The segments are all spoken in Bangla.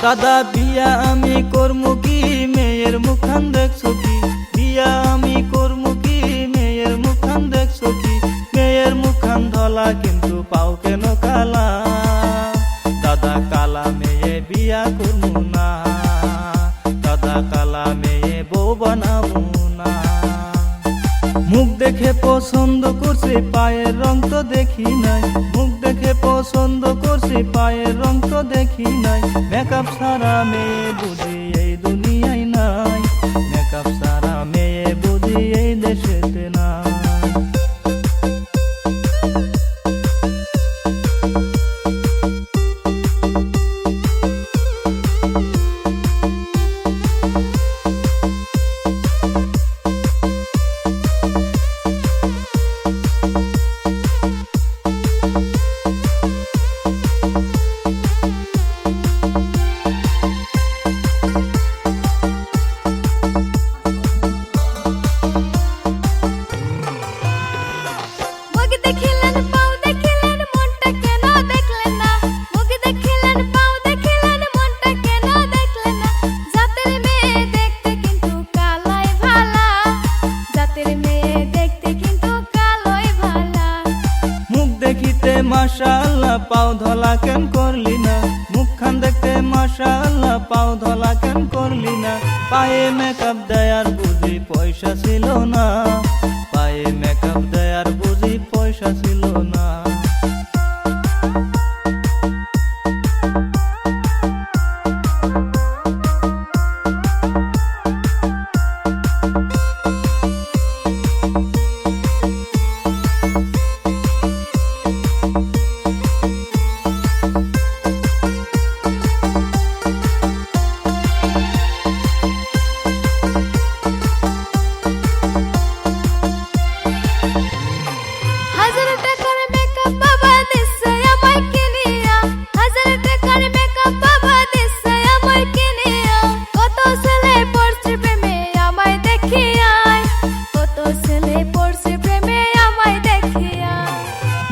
দাদা বিয়া আমি করমু কি, মেয়ের মুখান দেখছো কি? বিয়া আমি করমু কি, মেয়ের মুখান দেখছো কি? মেয়ের মুখান ধলা কিন্তু পাও কেন কালা? দাদা কালা মেয়ে বিয়া করমু না, দাদা কালা মেয়ে বউ বানাবো না। মুখ দেখে পছন্দ করছে, পায়ের রং তো দেখি নাই। মুখ দেখে পছন্দ করছে, পায়ের রং তো দেখি নাই। মেকআপ সারা মেয়ে বুঝি এই দুনিয়ায় নাই, মেকআপ সারা মেয়ে বুঝি এই দেশেতে নাই। মাশাআল্লাহ পাও ধলা কেন করলি না? মুখখান দেখতে মাশাআল্লাহ পাও ধলা কেন করলি না? পায়ে মেকআপ দেয়ার বুঝি পয়সা ছিল না, পায়ে মেকআপ দেয়ার বুঝি পয়সা ছিল না।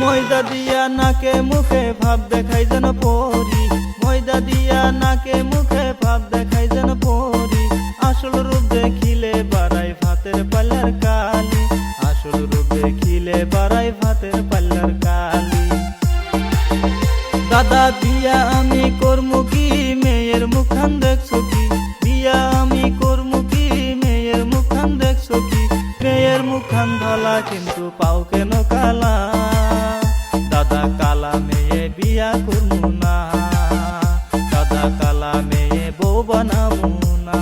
ময়দা দিয়া নাকে মুখে ভাব দেখাই যেন পরি, ময়দা দিয়া নাকে মুখে ভাব দেখাই যেন পরি। আসল রূপ দেখিলে বাড়াই ভাতের পাল্লার কালি, আসল রূপ দেখিলে বাড়াই ভাতের পাল্লার কালি। দাদা বিয়া আমি করমু কি, মেয়ের মুখান দেখছো কি? বিয়া আমি করমু কি, মেয়ের মুখান দেখছো কি? মেয়ের মুখান ধলা কিন্তু পাও কেন কালা? দাদা কালা মেয়ে বিয়া করমু না, দাদা কালা মেয়ে বউ বানাবো না।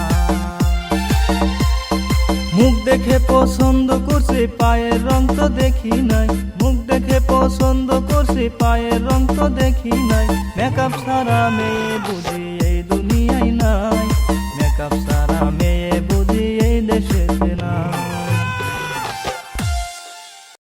মুখ দেখে পছন্দ করছে, পায়ের রং তো দেখি নাই। মুখ দেখে পছন্দ করছে, পায়ের রং তো দেখি নাই। মেকআপ সারা মেয়ে